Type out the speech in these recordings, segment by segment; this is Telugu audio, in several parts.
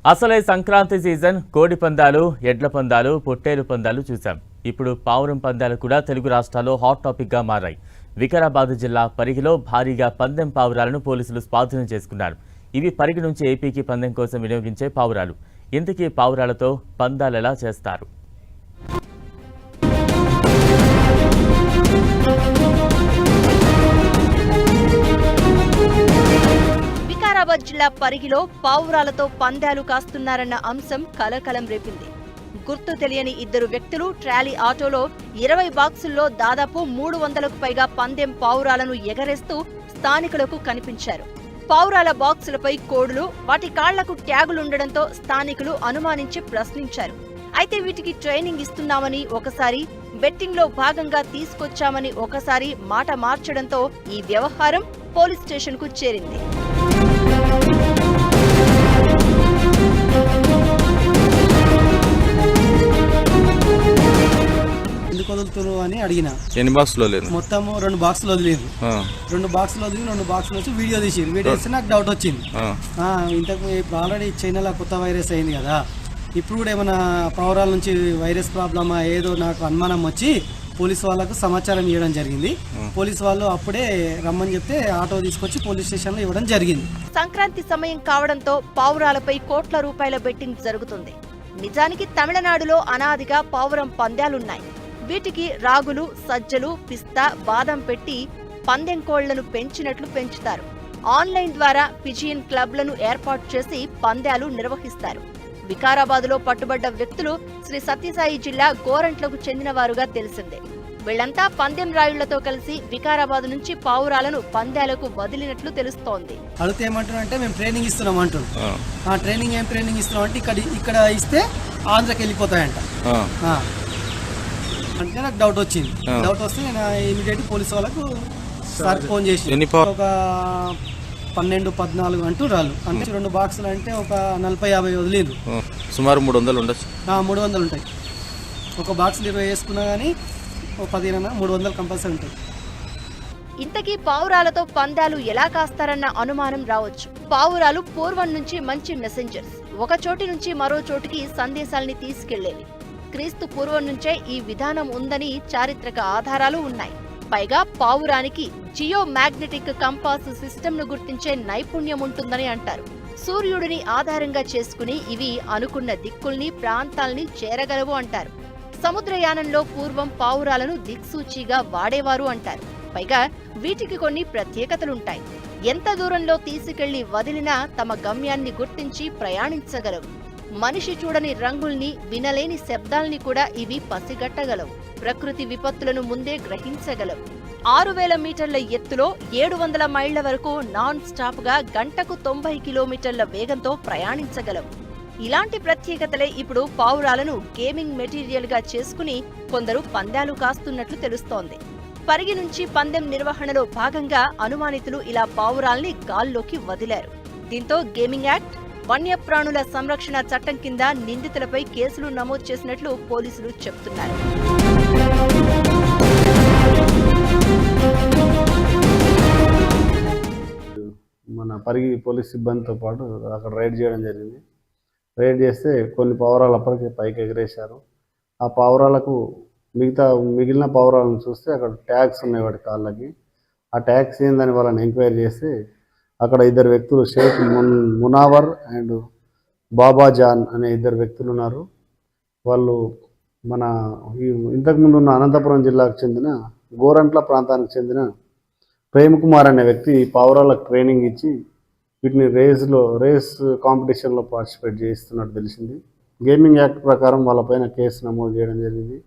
అసలే సంక్రాంతి సీజన్ కోడి పందాలు, ఎడ్ల పందాలు, పొట్టేలు పందాలు చూసాం. ఇప్పుడు పావురం పందాలు కూడా తెలుగు రాష్ట్రాల్లో హాట్ టాపిక్ గా మారాయి. వికారాబాద్ జిల్లా పరిగిలో భారీగా పందెం పావురాలను పోలీసులు స్వాధీనం చేసుకున్నారు. ఇవి పరిగి నుంచి ఏపీకి పందెం కోసం వినియోగించే పావురాలు. ఇంతకీ పావురాలతో పందాలెలా చేస్తారు? వికారాబాద్ జిల్లా పరిగిలో పావురాలతో పందాలు కాస్తున్నారన్న అంశం కలకలం రేపింది. గుర్తు తెలియని ఇద్దరు వ్యక్తులు ట్రాలీ ఆటోలో 20 బాక్సుల్లో దాదాపు 300కు పైగా పందెం పావురాలను ఎగరేస్తూ స్థానికులకు కనిపించారు. పావురాల బాక్సులపై కోడులు, వాటి కాళ్లకు ట్యాగులుండడంతో స్థానికులు అనుమానించి ప్రశ్నించారు. అయితే వీటికి ట్రైనింగ్ ఇస్తున్నామని ఒకసారి, బెట్టింగ్ లో భాగంగా తీసుకొచ్చామని ఒకసారి మాట మార్చడంతో ఈ వ్యవహారం పోలీస్ స్టేషన్ కు చేరింది. ఎందుకు వదులుతున్నారు అని అడిగిన. ఎన్ని బాక్సులు లేదు? మొత్తం 2 బాక్సులు వదిలేదు. 2 బాక్సులు వదిలి 2 బాక్సులు వచ్చి వీడియో తీసి నాకు డౌట్ వచ్చింది. ఇంతకు ఇప్పుడు ఆల్రెడీ చైనాలో కొత్త వైరస్ అయింది కదా, ఇప్పుడు కూడా ఏమైనా పావురాల నుంచి వైరస్ ప్రాబ్లమా ఏదో నాకు అనుమానం వచ్చి పోలీసు వాళ్ళకు సమాచారం ఇవ్వడం జరిగింది. పోలీసు వాళ్ళు అప్పుడే రమ్మని చెప్తే ఆటో తీసుకొచ్చి పోలీస్ స్టేషన్ లో ఇవ్వడం జరిగింది. సంక్రాంతి సమయం కావడంతో పావురాలపై కోట్ల రూపాయల బెట్టింగ్ జరుగుతుంది. నిజానికి తమిళనాడులో అనాదిగా పావురం పందాలున్నాయి. వీటికి రాగులు, సజ్జలు, పిస్తా, బాదం పెట్టి పందెం కోళ్లను పెంచినట్లు పెంచుతారు. ఆన్లైన్ ద్వారా పిజియన్ క్లబ్లను ఏర్పాటు చేసి పందాలు నిర్వహిస్తారు. వికారాబాదులో పట్టుబడ్డ వ్యక్తులు శ్రీ సత్యసాయి జిల్లా గోరంట్లకు చెందినవారుగా తెలిసిందే. వీళ్లంతా పందెం రాయుళ్లతో కలిసి వికారాబాద్ నుంచి పావురాలను పందాలకు వదిలినట్లు తెలుస్తోంది. అడిగితే ఏమంటారంటే మేము ట్రైనింగ్ ఇస్తున్నాం అంటారు. ఆ ట్రైనింగ్ ఏం ట్రైనింగ్ ఇస్తున్నాం అంటే ఇక్కడ ఇస్తే ఆంధ్రకి వెళ్ళిపోతాయంట అంటే నాకు డౌట్ వచ్చింది. డౌట్ వస్తే నేను ఇమీడియట్ పోలీస్ వాళ్ళకు సార్ ఫోన్ చేసి ఒక 12-14 అంటూ రాళ్ళు అంటే 2 బాక్సులు అంటే ఒక 40-50 వదిలేదు. సుమారు 300 ఉండొచ్చు. 300 ఉంటాయి. ఒక బాక్స్ 20 వేసుకున్నా కానీ ఒక 15 300 కంపల్సరీ ఉంటాయి. ఇంతకీ పావురాలతో పందాలు ఎలా కాస్తారన్న అనుమానం రావచ్చు. పావురాలు పూర్వం నుంచి మంచి మెసెంజర్స్. ఒక చోటి నుంచి మరో చోటికి సందేశాల్ని తీసుకెళ్లేవి. క్రీస్తు పూర్వం నుంచే ఈ విధానం ఉందని చారిత్రక ఆధారాలు ఉన్నాయి. పైగా పావురానికి జియో మ్యాగ్నెటిక్ కంపాస్ సిస్టమ్ ను గుర్తించే నైపుణ్యం ఉంటుందని అంటారు. సూర్యుడిని ఆధారంగా చేసుకుని ఇవి అనుకున్న దిక్కుల్ని, ప్రాంతాల్ని చేరగలవు అంటారు. సముద్రయానంలో పూర్వం పావురాలను దిక్సూచిగా వాడేవారు అంటారు. పైగా వీటికి కొన్ని ప్రత్యేకతలుంటాయి. ఎంత దూరంలో తీసుకెళ్లి వదిలినా తమ గమ్యాన్ని గుర్తించి ప్రయాణించగలవు. మనిషి చూడని రంగుల్ని, వినలేని శబ్దాల్ని కూడా ఇవి పసిగట్టగలవు. ప్రకృతి విపత్తులను ముందే గ్రహించగలవు. 6000 మీటర్ల ఎత్తులో 700 మైళ్ల వరకు నాన్ స్టాప్ గా గంటకు 90 కిలోమీటర్ల వేగంతో ప్రయాణించగలవు. ఇలాంటి ప్రత్యేకతలే ఇప్పుడు పావురాలను గేమింగ్ మెటీరియల్ గా చేసుకుని కొందరు పందాలు కాస్తున్నట్లు తెలుస్తోంది. పరిగి నుంచి పందెం నిర్వహణలో భాగంగా అనుమానితులు ఇలా పావురాల్ని గాల్లోకి వదిలారు. దీంతో గేమింగ్ యాక్ట్, వన్యప్రాణుల సంరక్షణ చట్టం కింద నిందితులపై కేసులు నమోదు చేసినట్లు పోలీసులు చెబుతున్నారు. మన పరిగి పోలీస్ సిబ్బందితో పాటు అక్కడ రైడ్ చేయడం జరిగింది. రైడ్ చేస్తే కొన్ని పావురాలు అప్పటికే పైకి ఎగరేశారు. ఆ పావురాలకు మిగిలిన పావురాలను చూస్తే అక్కడ ట్యాగ్స్ ఉన్నాయి వాటి కాళ్ళకి. ఆ ట్యాగ్స్ ఏందని వాళ్ళని ఎంక్వైరీ చేస్తే అక్కడ 2 వ్యక్తులు షేక్ మునావర్ అండ్ బాబా జాన్ అనే 2 వ్యక్తులు ఉన్నారు. వాళ్ళు మన ఇంతకుముందు ఉన్న అనంతపురం జిల్లాకు చెందిన గోరంట్ల ప్రాంతానికి చెందిన ప్రేమ్ కుమార్ అనే వ్యక్తి పావురాలకు ట్రైనింగ్ ఇచ్చి వీటిని రేస్ కాంపిటీషన్లో పార్టిసిపేట్ చేయిస్తున్నట్టు తెలిసింది. గేమింగ్ యాక్ట్ ప్రకారం వాళ్ళపైన కేసు నమోదు చేయడం జరిగింది.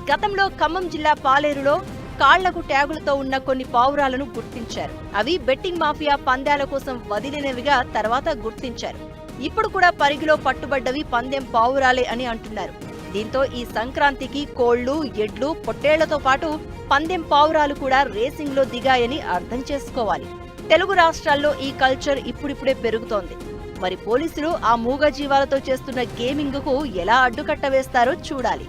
గతంలో ఖమ్మం జిల్లా పాలేరులో కాళ్లకు ట్యాగులతో ఉన్న కొన్ని పావురాలను గుర్తించారు. అవి బెట్టింగ్ మాఫియా పందాల కోసం వదిలినవిగా తర్వాత గుర్తించారు. ఇప్పుడు కూడా పరిగిలో పట్టుబడ్డవి పందెం పావురాలే అని అంటున్నారు. దీంతో ఈ సంక్రాంతికి కోళ్లు, ఎడ్లు, పొట్టేళ్లతో పాటు పందెం పావురాలు కూడా రేసింగ్ లో దిగాయని అర్థం చేసుకోవాలి. తెలుగు రాష్ట్రాల్లో ఈ కల్చర్ ఇప్పుడిప్పుడే పెరుగుతోంది. మరి పోలీసులు ఆ మూగ జీవాలతో చేస్తున్న గేమింగ్ కు ఎలా అడ్డుకట్ట వేస్తారో చూడాలి.